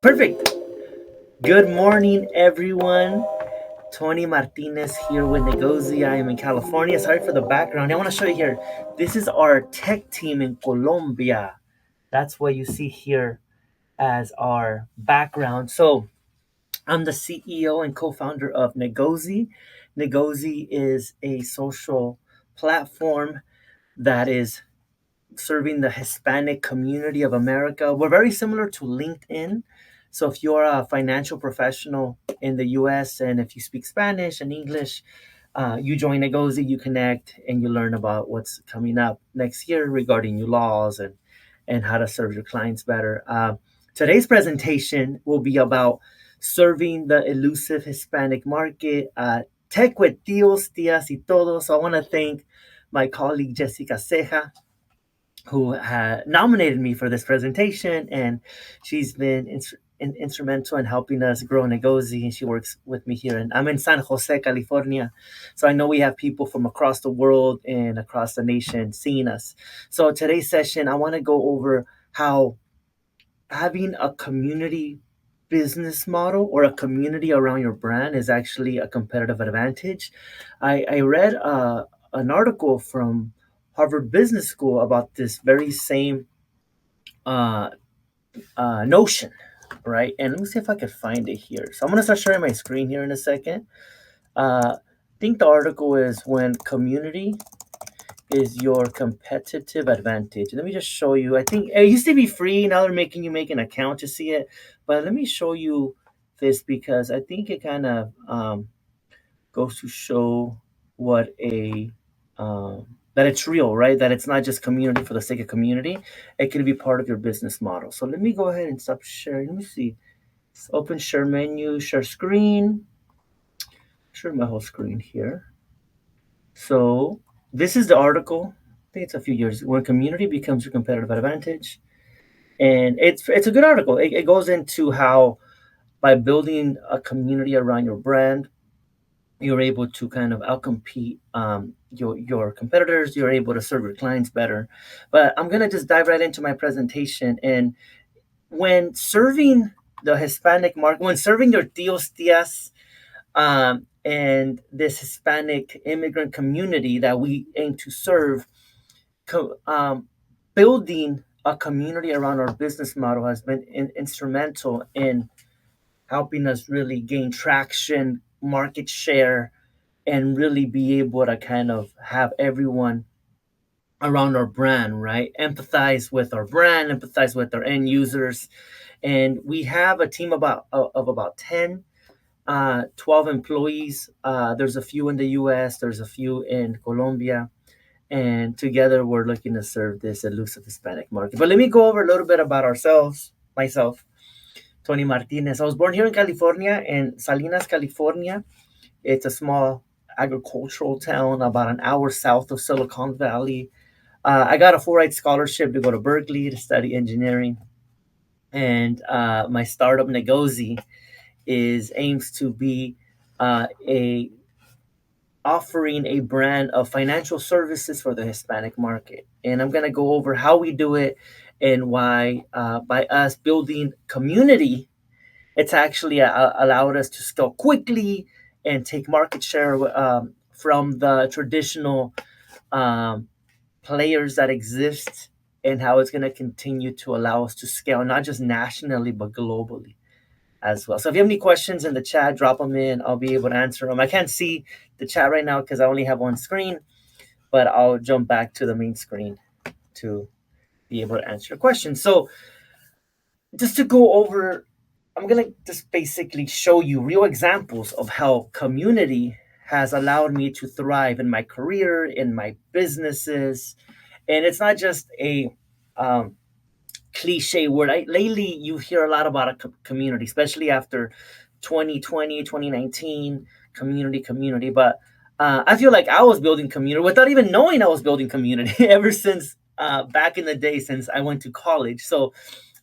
Perfect. Good morning, everyone. Tony Martinez here with negozee. I am in California. Sorry for the background. I want to show you here. This is our tech team in Colombia. That's what you see here as our background. So I'm the CEO and co-founder of negozee. Negozee is a social platform that is serving the Hispanic community of America. We're very similar to LinkedIn. So if you're a financial professional in the US and if you speak Spanish and English, you join Negozi, you connect, and you learn about what's coming up next year regarding new laws and how to serve your clients better. Today's presentation will be about serving the elusive Hispanic market. Tech with Tios, Tias, y Todos. So I want to thank my colleague Jessica Ceja, who had nominated me for this presentation, and she's been instrumental in helping us grow Negozi, and she works with me here. And I'm in San Jose, California, so I know we have people from across the world and across the nation seeing us. So today's session, I want to go over how having a community business model or a community around your brand is actually a competitive advantage. I read an article from Harvard Business School about this very same uh, notion, right? And let me see if I could find it here. So I'm going to start sharing my screen here in a second. I think the article is when community is your competitive advantage. Let me just show you. I think it used to be free. Now they're making you make an account to see it. But let me show you this because I think it kind of goes to show what a that it's real, right? That it's not just community for the sake of community. It can be part of your business model. So let me go ahead and stop sharing. Let me see. Open share menu, share screen. Share my whole screen here. So this is the article. I think it's a few years when community becomes your competitive advantage, and it's a good article. It goes into how by building a community around your brand, you're able to kind of outcompete your competitors. You're able to serve your clients better. But I'm gonna just dive right into my presentation. And when serving the Hispanic market, when serving your tios tias and this Hispanic immigrant community that we aim to serve, co- um, building a community around our business model has been instrumental in helping us really gain traction, market share, and really be able to kind of have everyone around our brand, right? Empathize with our brand, empathize with our end users. And we have a team of about 10, 12 employees. There's a few in the US, there's a few in Colombia. And together we're looking to serve this elusive Hispanic market. But let me go over a little bit about ourselves, myself, Tony Martinez. I was born here in California, in Salinas, California. It's a small agricultural town about an hour south of Silicon Valley. I got a full ride scholarship to go to Berkeley to study engineering, and my startup Negozi is aims to be a offering a brand of financial services for the Hispanic market. And I'm going to go over how we do it and why, by us building community, it's actually allowed us to scale quickly and take market share from the traditional um, players that exist, and how it's going to continue to allow us to scale not just nationally but globally as well. So if you have any questions in the chat, drop them in. I'll be able to answer them. I can't see the chat right now because I only have one screen, but I'll jump back to the main screen to be able to answer your questions. So just to go over, I'm going to just basically show you real examples of how community has allowed me to thrive in my career, in my businesses. And it's not just a um, cliche word. Lately, you hear a lot about a community, especially after 2020, 2019, community. But I feel like I was building community without even knowing I was building community ever since back in the day, since I went to college. So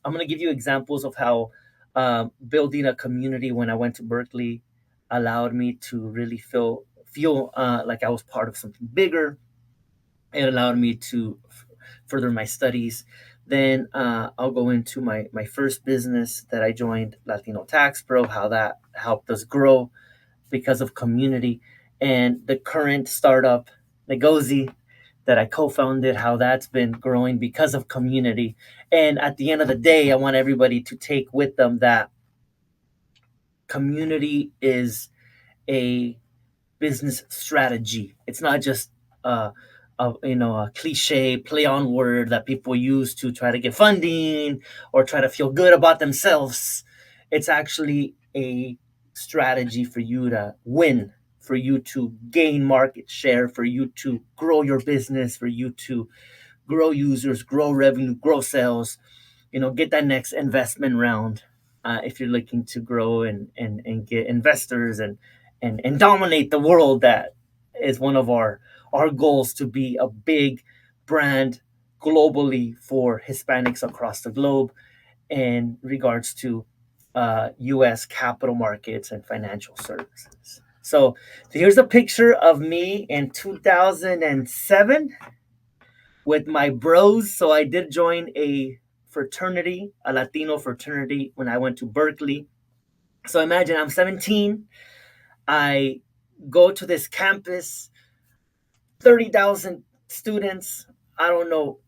I'm going to give you examples of how building a community when I went to Berkeley allowed me to really feel like I was part of something bigger. It allowed me to further my studies. Then I'll go into my first business that I joined, Latino Tax Pro, how that helped us grow because of community, and the current startup, negozee, that I co-founded, how that's been growing because of community. And at the end of the day, I want everybody to take with them that community is a business strategy. It's not just a cliche play on word that people use to try to get funding or try to feel good about themselves. It's actually a strategy for you to win, for you to gain market share, for you to grow your business, for you to grow users, grow revenue, grow sales, get that next investment round, if you're looking to grow and get investors and dominate the world. That is one of our goals, to be a big brand globally for Hispanics across the globe in regards to US capital markets and financial services. So here's a picture of me in 2007 with my bros. So I did join a fraternity, a Latino fraternity, when I went to Berkeley. So imagine I'm 17. I go to this campus, 30,000 students. I don't know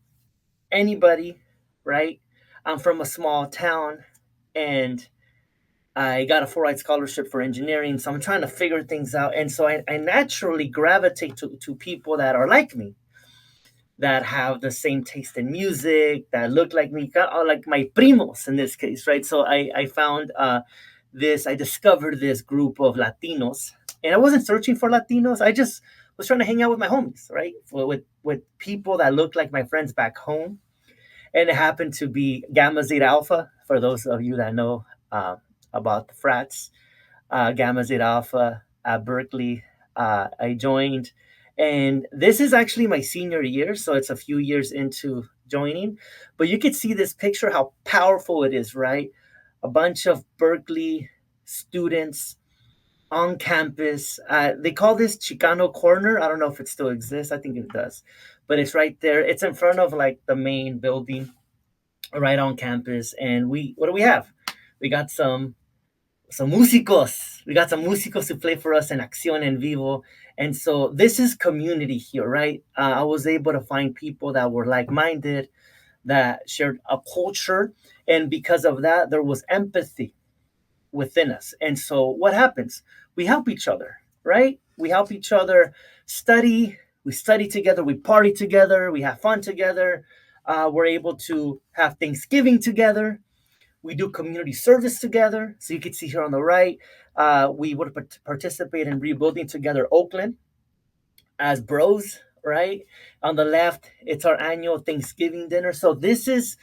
anybody, right? I'm from a small town, and I got a full ride scholarship for engineering. So I'm trying to figure things out. And so I naturally gravitate to people that are like me, that have the same taste in music, that look like me, like my primos in this case, right? So I found I discovered this group of Latinos, and I wasn't searching for Latinos. I just was trying to hang out with my homies, right? With people that look like my friends back home. And it happened to be Gamma Zeta Alpha, for those of you that know about the frats. Gamma Zeta Alpha at Berkeley. I joined, and this is actually my senior year, so it's a few years into joining. But you can see this picture, how powerful it is, right? A bunch of Berkeley students on campus. They call this Chicano Corner. I don't know if it still exists. I think it does, but it's right there. It's in front of like the main building, right on campus. And what do we have? We got some músicos. We got some músicos to play for us in Acción en Vivo. And so this is community here, right? I was able to find people that were like minded, that shared a culture. And because of that, there was empathy within us. And so what happens? We help each other, right? We help each other study. We study together. We party together. We have fun together. We're able to have Thanksgiving together. We do community service together. So you can see here on the right, we would participate in rebuilding together Oakland as bros, right? On the left, it's our annual Thanksgiving dinner. So this is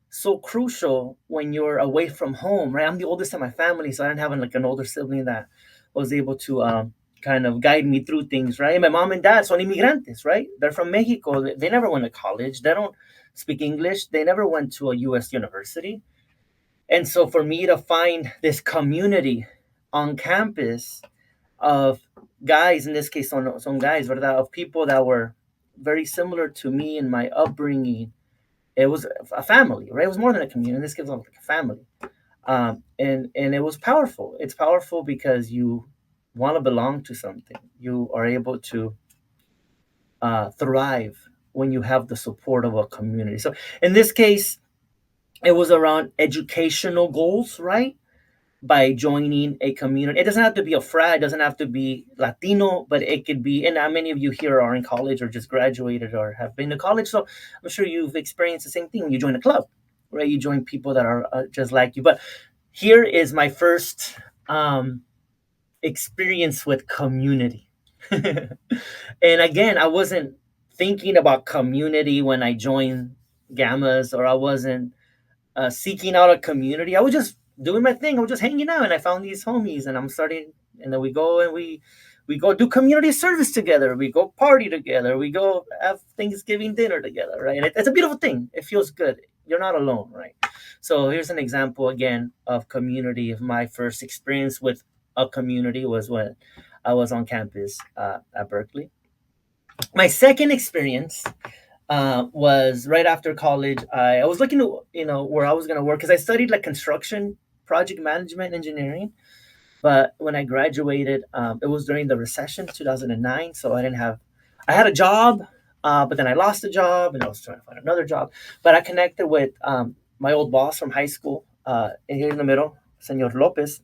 so crucial when you're away from home, right? I'm the oldest in my family, so I didn't have like an older sibling that was able to kind of guide me through things, right? My mom and dad son inmigrantes, right? They're from Mexico. They never went to college. They don't speak English. They never went to a U.S. university. And so for me to find this community on campus of guys, in this case, some guys, ¿verdad? Of people that were very similar to me in my upbringing, it was a family, right? It was more than a community. In this case, it was like a family. And it was powerful. It's powerful because you want to belong to something. You are able to thrive when you have the support of a community. So in this case, it was around educational goals, right? By joining a community. It doesn't have to be a frat, it doesn't have to be Latino, but it could be, and many of you here are in college or just graduated or have been to college. So I'm sure you've experienced the same thing when you join a club, right? You join people that are just like you. But here is my first experience with community. And again, I wasn't thinking about community when I joined Gammas, or I wasn't seeking out a community. I was just doing my thing. I was just hanging out, and I found these homies, and I'm starting. And then we go and we go do community service together. We go party together. We go have Thanksgiving dinner together, right? And it's a beautiful thing. It feels good. You're not alone, right? So here's an example again of community. Of my first experience with a community was when I was on campus at Berkeley. My second experience was right after college. I was looking to, where I was going to work because I studied like construction, project management, engineering. But when I graduated, it was during the recession, 2009. So I had a job, but then I lost the job and I was trying to find another job. But I connected with my old boss from high school, here in the middle, Senor Lopez,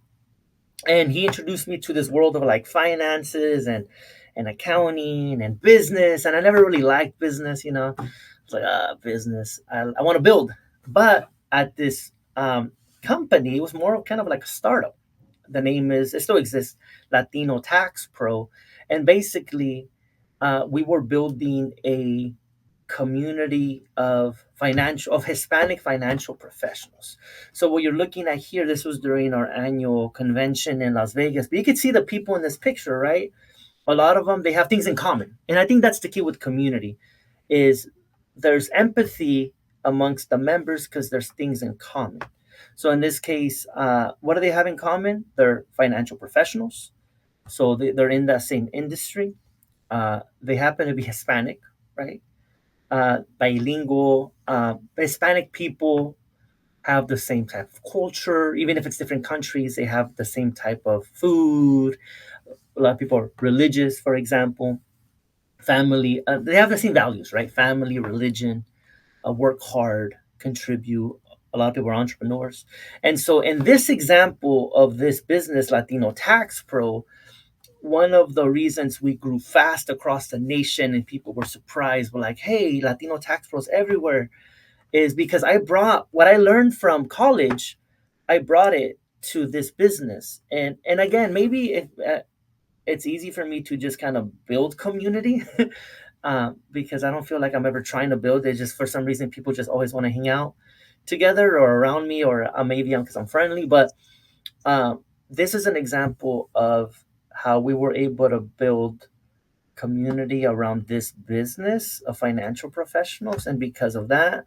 and he introduced me to this world of like finances and accounting and business. And I never really liked business. It's like, business, I want to build. But at this company, it was more kind of like a startup. The name is, it still exists, Latino Tax Pro. And basically, we were building a community of Hispanic financial professionals. So what you're looking at here, this was during our annual convention in Las Vegas. But you can see the people in this picture, right? A lot of them, they have things in common. And I think that's the key with community is there's empathy amongst the members because there's things in common. So in this case, what do they have in common? They're financial professionals. So they're in that same industry. They happen to be Hispanic, right? Bilingual. Hispanic people have the same type of culture, even if it's different countries. They have the same type of food. A lot of people are religious, for example. Family. They have the same values, right? Family, religion, work hard, contribute. A lot of people are entrepreneurs. And so, in this example of this business, Latino Tax Pro, one of the reasons we grew fast across the nation and people were surprised, were like, hey, Latino tax pros everywhere, is because I brought what I learned from college, I brought it to this business. And again, maybe it's easy for me to just kind of build community because I don't feel like I'm ever trying to build it. Just for some reason, people just always want to hang out together or around me, or maybe I'm because I'm friendly. But this is an example of how we were able to build community around this business of financial professionals. And because of that,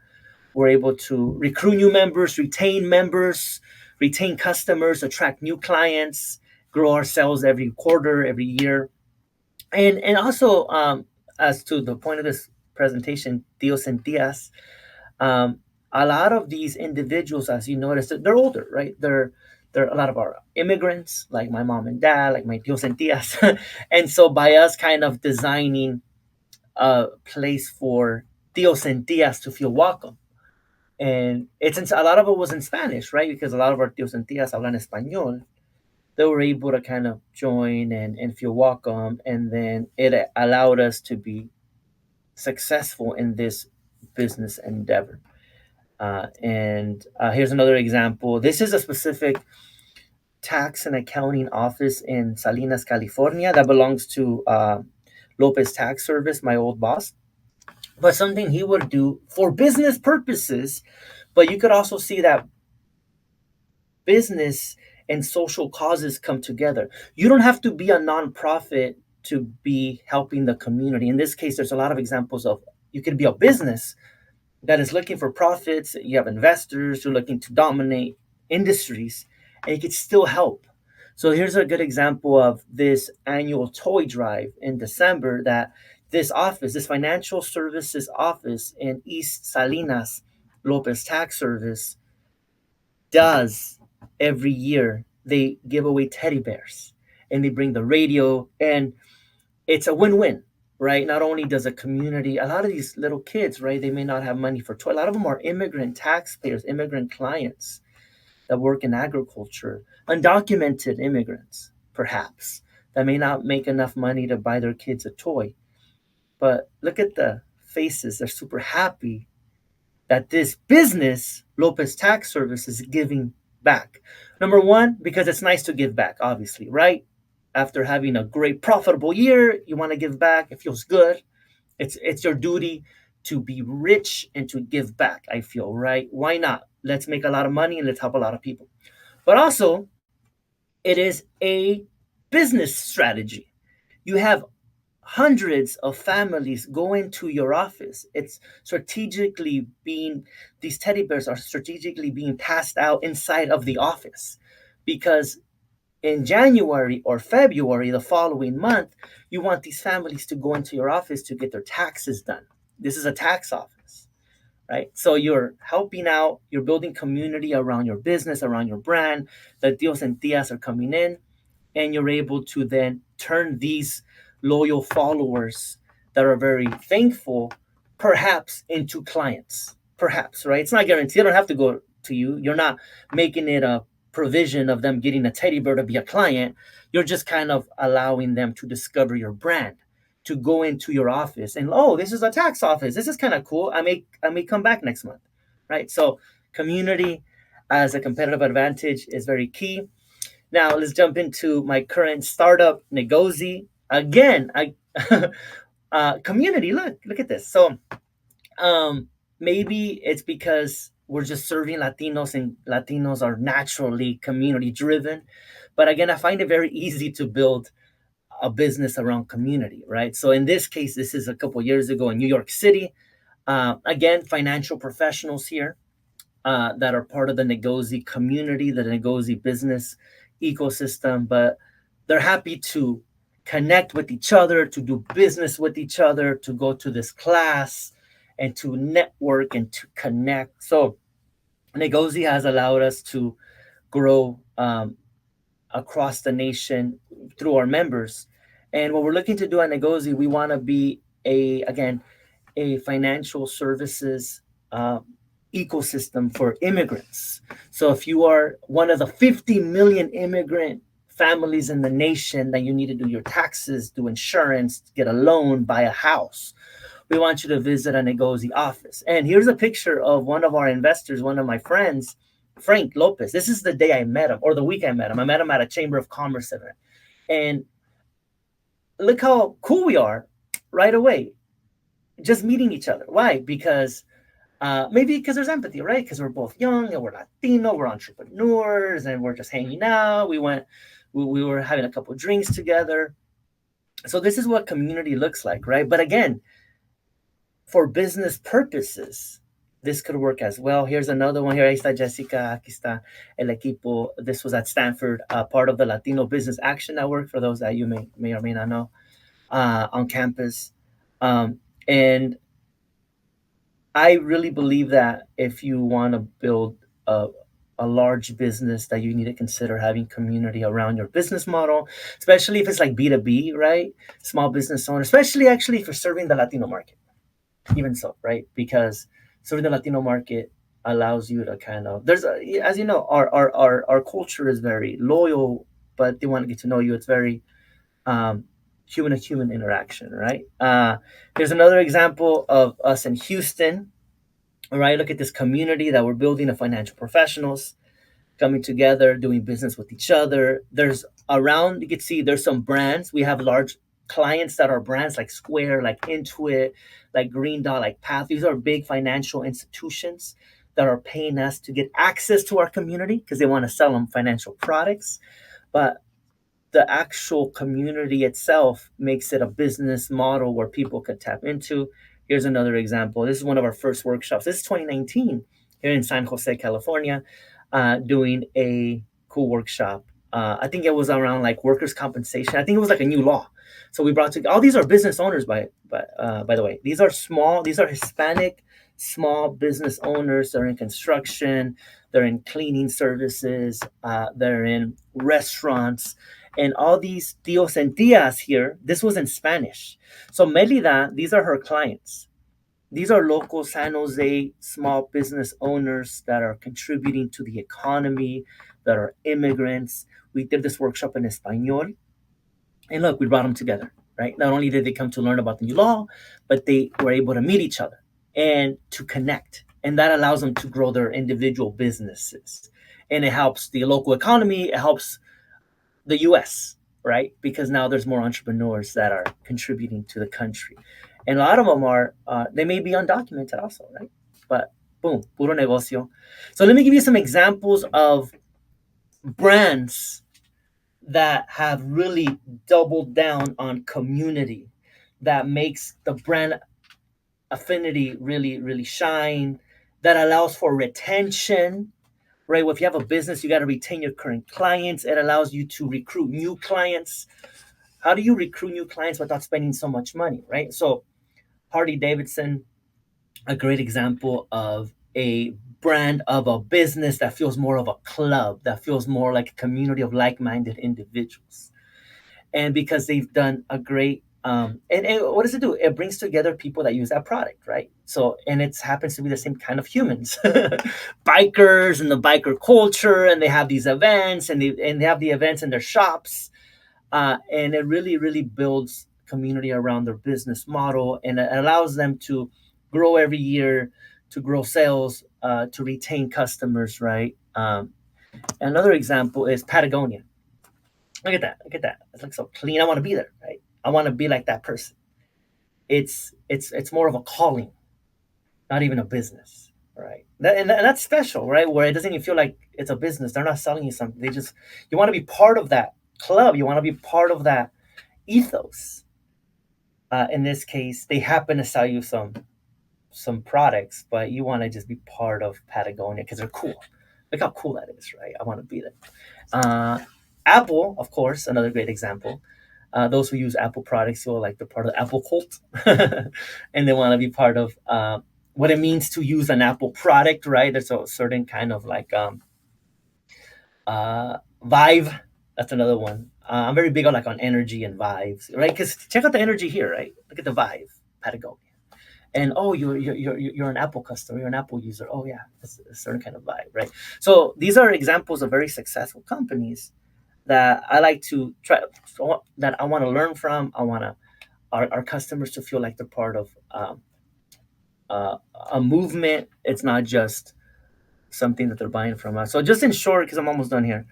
we're able to recruit new members, retain customers, attract new clients, grow our sales every quarter, every year. And also, as to the point of this presentation, Dios and Tias, um, a lot of these individuals, as you notice, they're older, right? They're a lot of our immigrants, like my mom and dad, like my Dios and Tias. And so by us kind of designing a place for Dios and Tias to feel welcome, and a lot of it was in Spanish, right? Because a lot of our Dios and Tias hablan español. They were able to kind of join and feel welcome, and then it allowed us to be successful in this business endeavor. And here's another example. This is a specific tax and accounting office in Salinas, California, that belongs to Lopez Tax Service, my old boss. But something he would do for business purposes, but you could also see that business and social causes come together. You don't have to be a nonprofit to be helping the community. In this case, there's a lot of examples of you could be a business that is looking for profits. You have investors who are looking to dominate industries, and you could still help. So here's a good example of this annual toy drive in December that this office, this financial services office in East Salinas, Lopez Tax Service, does every year. They give away teddy bears and they bring the radio, and it's a win-win, right? Not only does a community, a lot of these little kids, right, they may not have money for toy. A lot of them are immigrant taxpayers, immigrant clients that work in agriculture, undocumented immigrants, perhaps, that may not make enough money to buy their kids a toy. But look at the faces. They're super happy that this business, Lopez Tax Service, is giving back. Number one, because it's nice to give back, obviously, right? After having a great profitable year, you want to give back. It feels good. It's your duty to be rich and to give back, I feel, right? Why not? Let's make a lot of money and let's help a lot of people. But also, it is a business strategy. You have hundreds of families go into your office. It's strategically being, these teddy bears are strategically being passed out inside of the office because in January or February, the following month, you want these families to go into your office to get their taxes done. This is a tax office, right? So you're helping out, you're building community around your business, around your brand. The tios and tias are coming in, and you're able to then turn these loyal followers that are very thankful perhaps into clients, perhaps, right? It's not guaranteed. They don't have to go to you. You're not making it a provision of them getting a teddy bear to be a client. You're just kind of allowing them to discover your brand, to go into your office and, oh, this is a tax office, this is kind of cool, I may come back next month, right? So community as a competitive advantage is very key. Now let's jump into my current startup, negozee. Again, I community. Look at this. So maybe it's because we're just serving Latinos, and Latinos are naturally community driven. But again, I find it very easy to build a business around community, right? So in this case, this is a couple years ago in New York City. Again, financial professionals here that are part of the negozee community, the negozee business ecosystem, but they're happy to connect with each other, to do business with each other, to go to this class and to network and to connect. So negozee has allowed us to grow across the nation through our members. And what we're looking to do at negozee, we want to be a financial services uh, ecosystem for immigrants. So if you are one of the 50 million immigrant families in the nation that you need to do your taxes, do insurance, get a loan, buy a house, we want you to visit a Negozi office. And here's a picture of one of our investors, one of my friends, Frank Lopez. This is the day I met him, or the week I met him. I met him at a Chamber of Commerce event. And look how cool we are right away, just meeting each other. Why? Because maybe because there's empathy, right? Because we're both young and we're Latino, we're entrepreneurs, and we're just hanging out. We were having a couple of drinks together. So this is what community looks like, right? But again, for business purposes, this could work as well. Here's another one. Here, ahí está Jessica. Aquí está el equipo. This was at Stanford, part of the Latino Business Action Network, for those that you may or may not know, on campus. And I really believe that if you want to build a large business, that you need to consider having community around your business model, especially if it's like B2B, right? Small business owner, especially actually for serving the Latino market, even so, right? Because serving the Latino market allows you to kind of, as you know, our culture is very loyal, but they want to get to know you. It's very human to human interaction, right? There's another example of us in Houston. All right, look at this community that we're building of financial professionals coming together, doing business with each other. There's around, you can see there's some brands. We have large clients that are brands like Square, like Intuit, like Green Dot, like Path. These are big financial institutions that are paying us to get access to our community because they want to sell them financial products. But the actual community itself makes it a business model where people could tap into. Here's another example. This is one of our first workshops. This is 2019 here in San Jose, California, doing a cool workshop. I think it was around like workers' compensation. I think it was like a new law. So we brought to all these are business owners by the way. These are Hispanic small business owners. They're in construction, they're in cleaning services, they're in restaurants, and all these tios and tias here. This was in Spanish. So Melida, these are her clients. These are local San Jose small business owners that are contributing to the economy, that are immigrants. We did this workshop in Espanol, and look, we brought them together, right? Not only did they come to learn about the new law, but they were able to meet each other and to connect. And that allows them to grow their individual businesses. And it helps the local economy, it helps the US, right? Because now there's more entrepreneurs that are contributing to the country. And a lot of them are, they may be undocumented also, right? But boom, puro negocio. So let me give you some examples of brands that have really doubled down on community, that makes the brand affinity really, really shine, that allows for retention, right? Well, if you have a business, you got to retain your current clients. It allows you to recruit new clients. How do you recruit new clients without spending so much money, right? So Harley Davidson, a great example of a brand of a business that feels more of a club, that feels more like a community of like-minded individuals. And because they've done a great and what does it do? It brings together people that use that product, right? So and it happens to be the same kind of humans, bikers and the biker culture, and they have these events, and they have the events in their shops, and it really builds community around their business model, and it allows them to grow every year, to grow sales, to retain customers, right? Another example is Patagonia. Look at that, look at that, it looks so clean. I want to be there, right? I want to be like that person. It's more of a calling, not even a business, right? And that's special, right? Where it doesn't even feel like it's a business. They're not selling you something. They just, you want to be part of that club, you want to be part of that ethos. In this case, they happen to sell you some products, but you want to just be part of Patagonia because they're cool. Look how cool that is, right? I want to be there. Uh, Apple, of course, another great example. Those who use Apple products feel like they're part of the Apple cult, and they want to be part of what it means to use an Apple product, right? There's a certain kind of like vibe. That's another one. I'm very big on like on energy and vibes, right? Because check out the energy here, right? Look at the vibe, Patagonia. And oh, you're an Apple customer, you're an Apple user. Oh yeah, it's a certain kind of vibe, right? So these are examples of very successful companies that I like to try, that I want to learn from. I want to our customers to feel like they're part of uh, a movement. It's not just something that they're buying from us. So just in short, because I'm almost done here,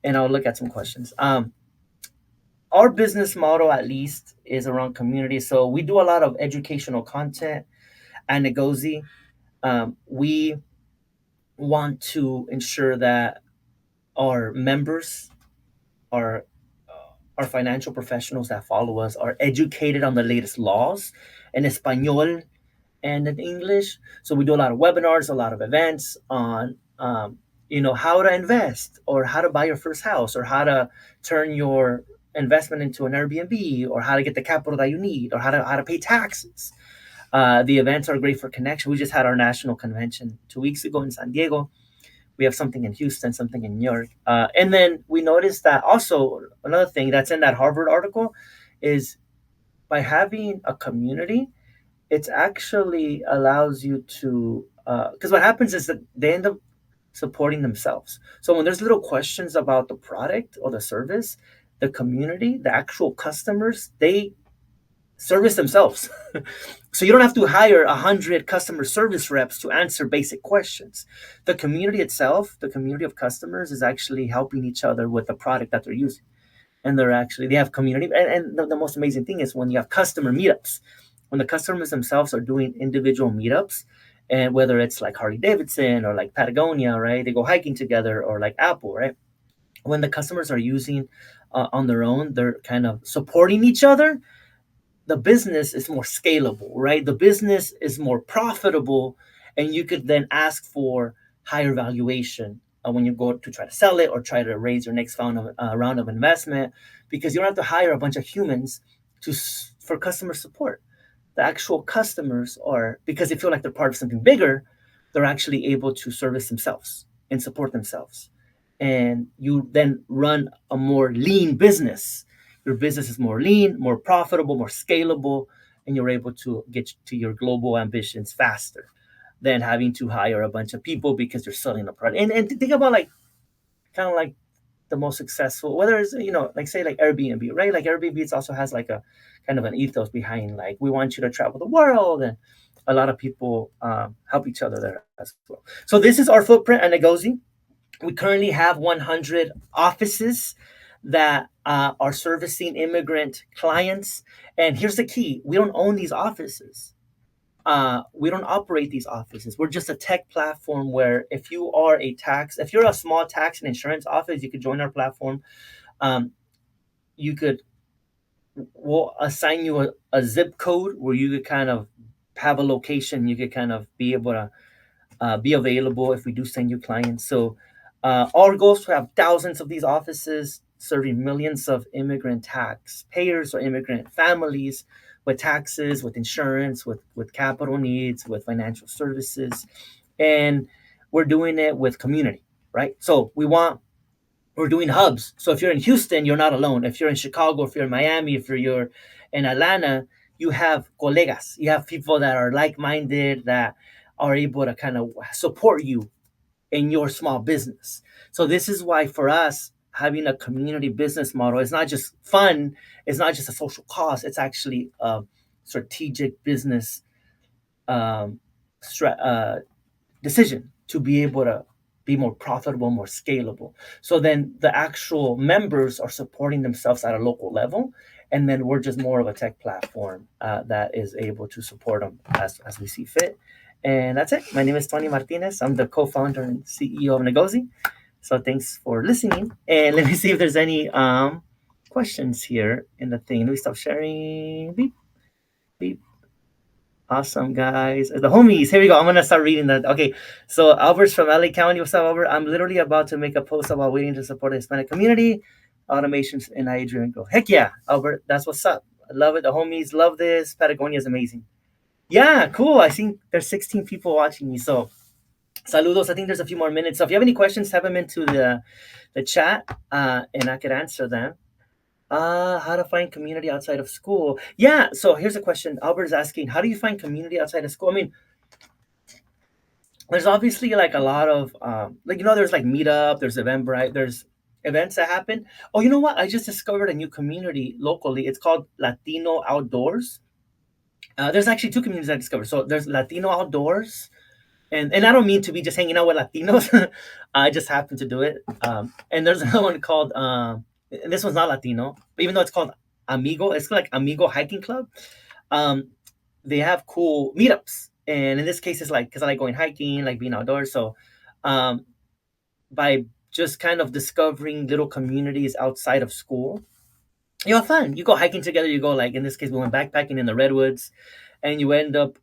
and I'll look at some questions. Our business model, at least, is around community. So we do a lot of educational content at negozee. We want to ensure that our members, our our financial professionals that follow us, are educated on the latest laws in Espanol and in English. So we do a lot of webinars, a lot of events on how to invest, or how to buy your first house, or how to turn your investment into an Airbnb, or how to get the capital that you need, or how to pay taxes. The events are great for connection. We just had our national convention 2 weeks ago in San Diego. We have something in Houston, something in New York. And then we noticed that also another thing that's in that Harvard article is by having a community, it actually allows you to, because what happens is that they end up supporting themselves. So when there's little questions about the product or the service, the community, the actual customers, they service themselves. So you don't have to hire 100 customer service reps to answer basic questions. The community itself, the community of customers, is actually helping each other with the product that they're using. And they have community. And the most amazing thing is when you have customer meetups, when the customers themselves are doing individual meetups, and whether it's like Harley Davidson or like Patagonia, right? They go hiking together, or like Apple, right? When the customers are using on their own, they're kind of supporting each other. The business is more scalable, right? The business is more profitable, and you could then ask for higher valuation when you go to try to sell it or try to raise your next round of investment, because you don't have to hire a bunch of humans for customer support. The actual customers are, because they feel like they're part of something bigger, they're actually able to service themselves and support themselves. And you then run a more lean business. Your business is more lean, more profitable, more scalable, and you're able to get to your global ambitions faster than having to hire a bunch of people because you're selling a product. And think about like kind of like the most successful, whether it's like say like Airbnb, right? Like Airbnb, it also has like a kind of an ethos behind, like, we want you to travel the world, and a lot of people help each other there as well. So this is our footprint at Negozi. We currently have 100 offices that are servicing immigrant clients. And here's the key: we don't own these offices. We don't operate these offices. We're just a tech platform where if you're a small tax and insurance office, you could join our platform. Um, you could, we'll assign you a zip code where you could kind of have a location. You could kind of be able to be available if we do send you clients. So our goal is to have thousands of these offices serving millions of immigrant taxpayers or immigrant families with taxes, with insurance, with capital needs, with financial services, and we're doing it with community, right? So we're doing hubs. So if you're in Houston, you're not alone. If you're in Chicago, if you're in Miami, if you're in Atlanta, you have colegas. You have people that are like-minded that are able to kind of support you in your small business. So this is why for us, having a community business model is not just fun, it's not just a social cause, it's actually a strategic business um, decision to be able to be more profitable, more scalable. So then the actual members are supporting themselves at a local level. And then we're just more of a tech platform that is able to support them as we see fit. And that's it. My name is Tony Martinez. I'm the co-founder and CEO of negozee. So thanks for listening. And let me see if there's any questions here in the thing. Let me stop sharing. Beep, beep. Awesome, guys. The homies. Here we go. I'm gonna start reading that. Okay. So Albert's from LA County. What's up, Albert? I'm literally about to make a post about waiting to support the Hispanic community, automations, and I driven growth. Heck yeah, Albert. That's what's up. I love it. The homies love this. Patagonia is amazing. Yeah, cool. I think there's 16 people watching me. So saludos. I think there's a few more minutes. So if you have any questions, type them into the chat, and I could answer them. How to find community outside of school? Yeah. So here's a question. Albert's asking, how do you find community outside of school? I mean, there's obviously like a lot of like there's like meetup, there's Eventbrite, there's events that happen. Oh, you know what? I just discovered a new community locally. It's called Latino Outdoors. There's actually two communities I discovered. So there's Latino Outdoors, and I don't mean to be just hanging out with Latinos. I just happen to do it. And there's another one called and this one's not Latino, but even though it's called Amigo, it's like Amigo Hiking Club. Um, they have cool meetups, and in this case, it's like because I like going hiking, like being outdoors. So, um, by just kind of discovering little communities outside of school, you have fun. You go hiking together. You go like in this case, we went backpacking in the redwoods, and you end up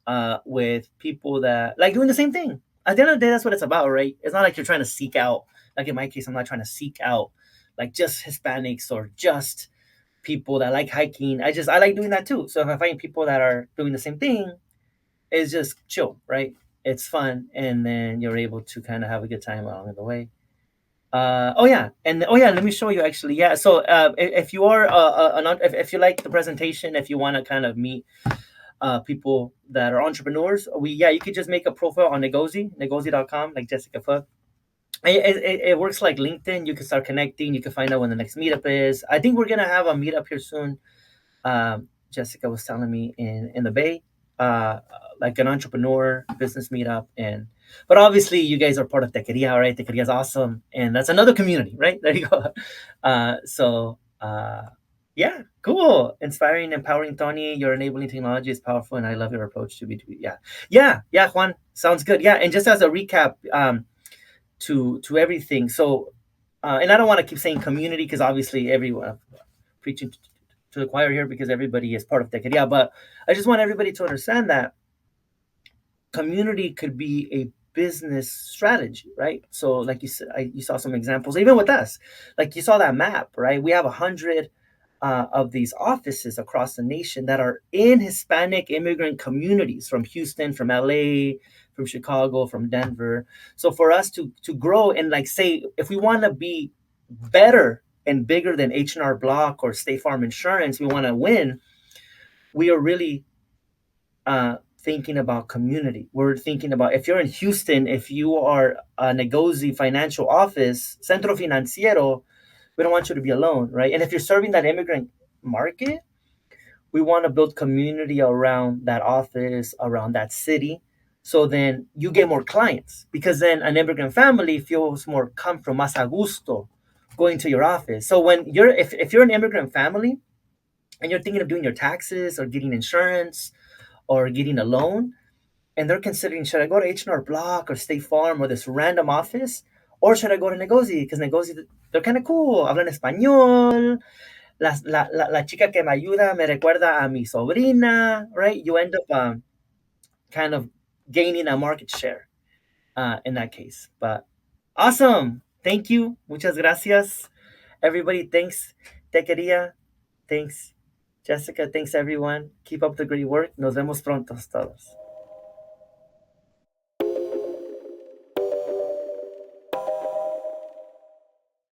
with people that like doing the same thing. At the end of the day, that's what it's about, right? It's not like you're trying to seek out. Like in my case, I'm not trying to seek out like just Hispanics or just people that like hiking. I like doing that too. So if I find people that are doing the same thing, it's just chill, right? It's fun, and then you're able to kind of have a good time along the way. Oh yeah, and oh yeah, let me show you actually. Yeah, so if you are if you like the presentation, if you want to kind of meet people that are entrepreneurs, you could just make a profile on negozee.com, like Jessica put. It works like LinkedIn. You can start connecting. You can find out when the next meetup is. I think we're gonna have a meetup here soon. Jessica was telling me in the Bay, uh, like an entrepreneur business meetup, and but obviously you guys are part of Techqueria, right? Techqueria is awesome, and that's another community, right? There you go. Yeah, cool, inspiring, empowering, Tony. Your enabling technology is powerful, and I love your approach to B2B. Yeah, Juan, sounds good. Yeah, and just as a recap, to everything. So, and I don't want to keep saying community because obviously everyone preaching to the choir here because everybody is part of Tequeria. But I just want everybody to understand that community could be a business strategy, right? So, like you said, you saw some examples, even with us. Like you saw that map, right? We have 100 of these offices across the nation that are in Hispanic immigrant communities from Houston, from LA, from Chicago, from Denver. So for us to grow and like say, if we want to be better and bigger than H&R Block or State Farm Insurance, we want to win. We are really thinking about community. We're thinking about if you're in Houston, if you are a negozee financial office, Centro Financiero, we don't want you to be alone, right? And if you're serving that immigrant market, we want to build community around that office, around that city. So then you get more clients because then an immigrant family feels more comfortable, más a gusto, going to your office. So when if you're an immigrant family and you're thinking of doing your taxes or getting insurance or getting a loan, and they're considering should I go to H&R Block or State Farm or this random office, or should I go to Negozee? Because Negozee, they're kind of cool, hablan español. La chica que me ayuda me recuerda a mi sobrina, right? You end up kind of gaining a market share in that case. But awesome. Thank you. Muchas gracias. Everybody, thanks. Tequeria, thanks. Jessica, thanks everyone. Keep up the great work. Nos vemos pronto todos.